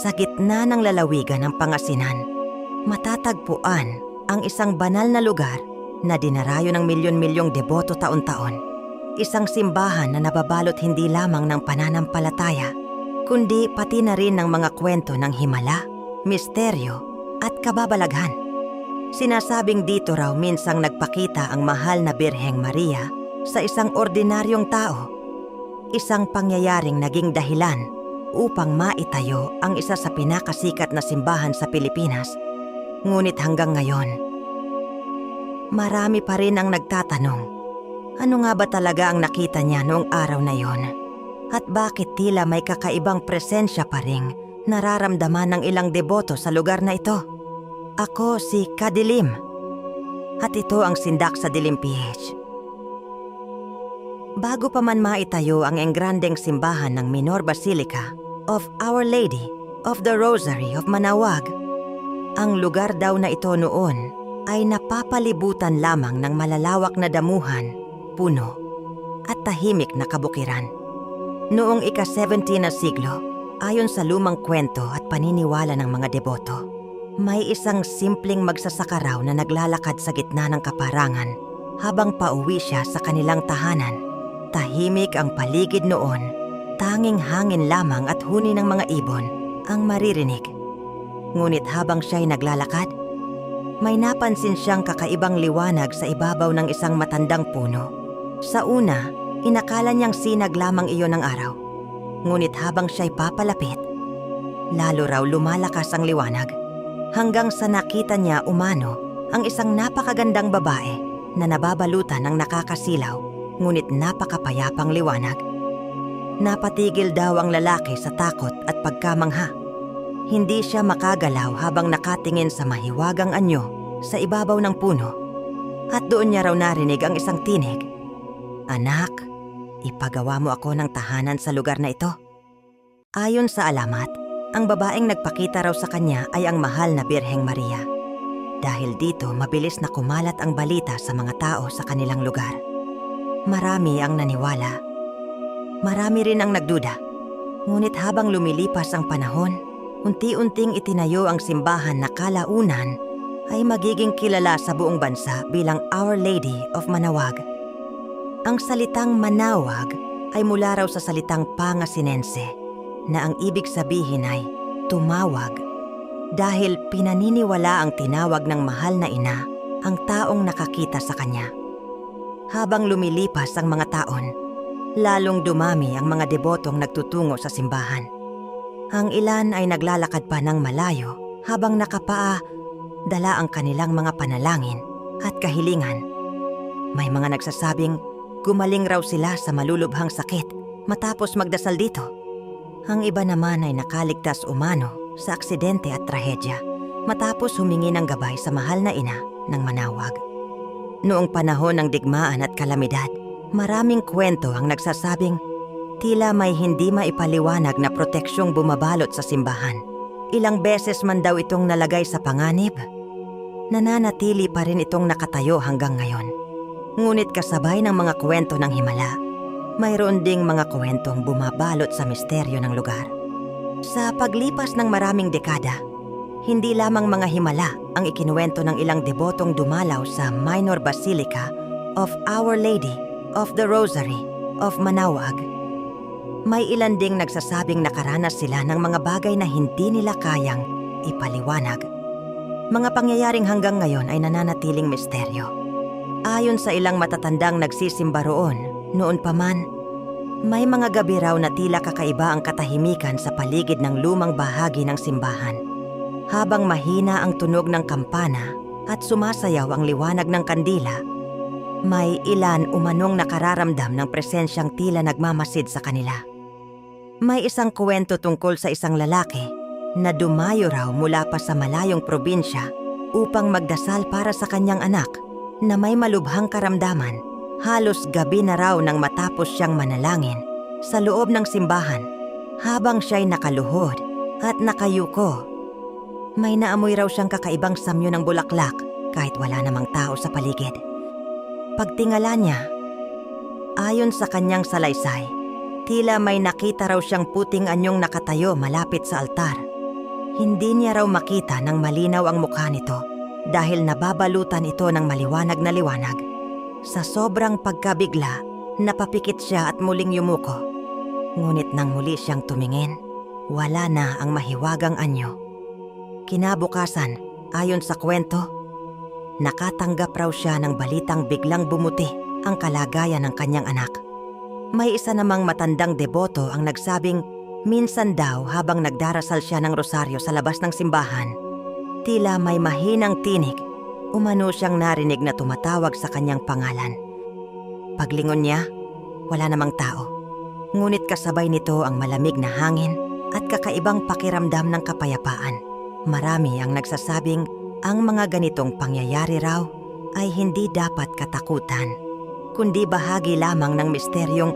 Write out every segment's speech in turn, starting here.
Sa gitna ng lalawigan ng Pangasinan, matatagpuan ang isang banal na lugar na dinarayo ng milyon-milyong deboto taon-taon. Isang simbahan na nababalot hindi lamang ng pananampalataya, kundi pati na rin ng mga kwento ng himala, misteryo at kababalaghan. Sinasabing dito raw minsang nagpakita ang mahal na Birheng Maria sa isang ordinaryong tao. Isang pangyayaring naging dahilan upang maitayo ang isa sa pinakasikat na simbahan sa Pilipinas. Ngunit hanggang ngayon, marami pa rin ang nagtatanong, ano nga ba talaga ang nakita niya noong araw na yon? At bakit tila may kakaibang presensya pa ring nararamdaman ng ilang deboto sa lugar na ito? Ako si Kadilim, at ito ang Sindak sa Dilim PH. Bago pa man maitayo ang enggrandeng simbahan ng Minor Basilica of Our Lady of the Rosary of Manaoag, ang lugar daw na ito noon ay napapalibutan lamang ng malalawak na damuhan, puno at tahimik na kabukiran. Noong ika-17 na siglo, ayon sa lumang kwento at paniniwala ng mga deboto, may isang simpleng magsasaka raw na naglalakad sa gitna ng kaparangan habang pauwi siya sa kanilang tahanan. Tahimik ang paligid noon, tanging hangin lamang at huni ng mga ibon ang maririnig. Ngunit habang siya'y naglalakad, may napansin siyang kakaibang liwanag sa ibabaw ng isang matandang puno. Sa una, inakala niyang sinag lamang iyon ng araw. Ngunit habang siya'y papalapit, lalo raw lumalakas ang liwanag. Hanggang sa nakita niya umano ang isang napakagandang babae na nababalutan ng nakakasilaw ngunit napakapayapang liwanag. Napatigil daw ang lalaki sa takot at pagkamangha. Hindi siya makagalaw habang nakatingin sa mahiwagang anyo sa ibabaw ng puno. At doon niya raw narinig ang isang tinig, "Anak, ipagawa mo ako ng tahanan sa lugar na ito." Ayon sa alamat, ang babaeng nagpakita raw sa kanya ay ang mahal na Birheng Maria. Dahil dito, mabilis na kumalat ang balita sa mga tao sa kanilang lugar. Marami ang naniwala. Marami rin ang nagduda. Ngunit habang lumilipas ang panahon, unti-unting itinayo ang simbahan na kalaunan ay magiging kilala sa buong bansa bilang Our Lady of Manaoag. Ang salitang Manaoag ay mula raw sa salitang Pangasinense, na ang ibig sabihin ay tumawag, dahil pinaniniwala ang tinawag ng mahal na ina ang taong nakakita sa kanya. Habang lumilipas ang mga taon, lalong dumami ang mga debotong nagtutungo sa simbahan. Ang ilan ay naglalakad pa ng malayo habang nakapaa, dala ang kanilang mga panalangin at kahilingan. May mga nagsasabing gumaling raw sila sa malulubhang sakit matapos magdasal dito. Ang iba naman ay nakaligtas umano sa aksidente at trahedya matapos humingi ng gabay sa mahal na ina ng Manaoag. Noong panahon ng digmaan at kalamidad, maraming kwento ang nagsasabing tila may hindi maipaliwanag na proteksyong bumabalot sa simbahan. Ilang beses man daw itong nalagay sa panganib. Nananatili pa rin itong nakatayo hanggang ngayon. Ngunit kasabay ng mga kwento ng himala, mayroon ding mga kwentong bumabalot sa misteryo ng lugar. Sa paglipas ng maraming dekada, hindi lamang mga himala ang ikinuwento ng ilang debotong dumalaw sa Minor Basilica of Our Lady of the Rosary of Manaoag. May ilan ding nagsasabing nakaranas sila ng mga bagay na hindi nila kayang ipaliwanag. Mga pangyayaring hanggang ngayon ay nananatiling misteryo. Ayon sa ilang matatandang nagsisimba roon, noon pa man, may mga gabi raw na tila kakaiba ang katahimikan sa paligid ng lumang bahagi ng simbahan. Habang mahina ang tunog ng kampana at sumasayaw ang liwanag ng kandila, may ilan umanong nakararamdam ng presensyang tila nagmamasid sa kanila. May isang kwento tungkol sa isang lalaki na dumayo raw mula pa sa malayong probinsya upang magdasal para sa kanyang anak na may malubhang karamdaman. Halos gabi na raw nang matapos siyang manalangin sa loob ng simbahan. Habang siya'y nakaluhod at nakayuko, may naamoy raw siyang kakaibang samyo ng bulaklak kahit wala namang tao sa paligid. Pagtingala niya, ayon sa kanyang salaysay, tila may nakita raw siyang puting anyong nakatayo malapit sa altar Hindi niya raw makita ng malinaw ang mukha nito dahil nababalutan ito ng maliwanag na liwanag. Sa sobrang pagkabigla, napapikit siya at muling yumuko. Ngunit nang muli siyang tumingin, wala na ang mahiwagang anyo. Kinabukasan, ayon sa kwento, nakatanggap raw siya ng balitang biglang bumuti ang kalagayan ng kanyang anak. May isa namang matandang deboto ang nagsabing minsan daw habang nagdarasal siya ng rosaryo sa labas ng simbahan, tila may mahinang tinig, umano siyang narinig na tumatawag sa kanyang pangalan. Paglingon niya, wala namang tao. Ngunit kasabay nito ang malamig na hangin at kakaibang pakiramdam ng kapayapaan. Marami ang nagsasabing ang mga ganitong pangyayari raw ay hindi dapat katakutan, kundi bahagi lamang ng misteryong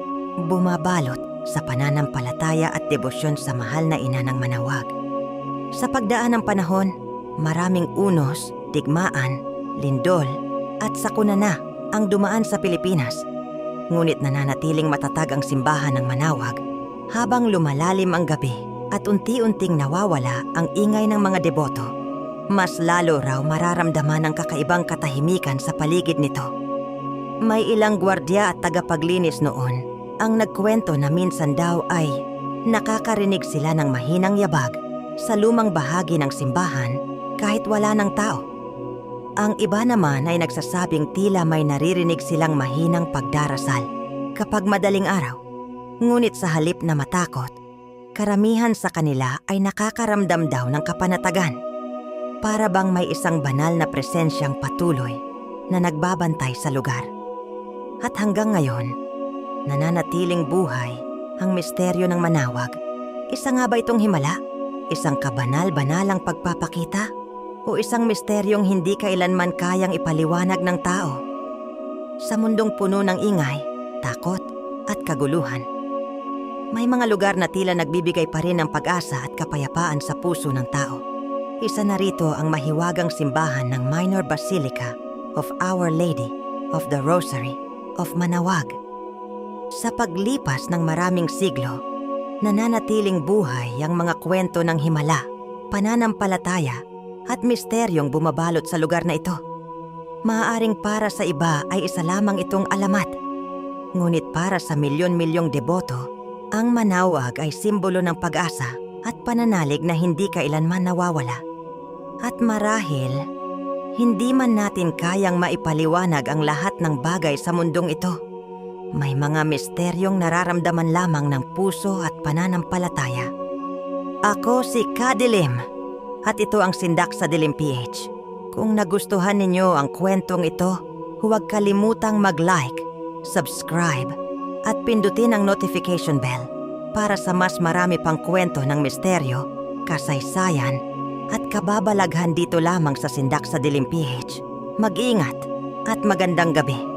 bumabalot sa pananampalataya at debosyon sa mahal na ina ng Manawag. Sa pagdaan ng panahon, maraming unos, digmaan, lindol at sakuna na ang dumaan sa Pilipinas. Ngunit nananatiling matatag ang simbahan ng Manawag habang lumalalim ang gabi at unti-unting nawawala ang ingay ng mga deboto. Mas lalo raw mararamdaman ang kakaibang katahimikan sa paligid nito. May ilang gwardiya at tagapaglinis noon ang nagkwento na minsan daw ay nakakarinig sila ng mahinang yabag sa lumang bahagi ng simbahan kahit wala ng tao. Ang iba naman ay nagsasabing tila may naririnig silang mahinang pagdarasal kapag madaling araw. Ngunit sa halip na matakot, karamihan sa kanila ay nakakaramdam daw ng kapanatagan. Para bang may isang banal na presensyang patuloy na nagbabantay sa lugar. At hanggang ngayon, nananatiling buhay ang misteryo ng Manawag. Isa nga ba itong himala? Isang kabanal-banalang pagpapakita? O isang misteryong hindi kailanman kayang ipaliwanag ng tao? Sa mundong puno ng ingay, takot at kaguluhan, may mga lugar na tila nagbibigay pa rin ng pag-asa at kapayapaan sa puso ng tao. Isa na rito ang mahiwagang simbahan ng Minor Basilica of Our Lady of the Rosary of Manawag. Sa paglipas ng maraming siglo, nananatiling buhay ang mga kwento ng himala, pananampalataya at misteryong bumabalot sa lugar na ito. Maaaring para sa iba ay isa lamang itong alamat. Ngunit para sa milyon-milyong deboto, ang Manawag ay simbolo ng pag-asa at pananalig na hindi kailanman nawawala. At marahil, hindi man natin kayang maipaliwanag ang lahat ng bagay sa mundong ito, may mga misteryong nararamdaman lamang ng puso at pananampalataya. Ako si Kadilim, at ito ang Sindak sa Dilim PH. Kung nagustuhan ninyo ang kwentong ito, huwag kalimutang mag-like, subscribe, at pindutin ang notification bell para sa mas marami pang kwento ng misteryo, kasaysayan, at kababalaghan dito lamang sa Sindak sa Dilim PH. Mag-ingat at magandang gabi.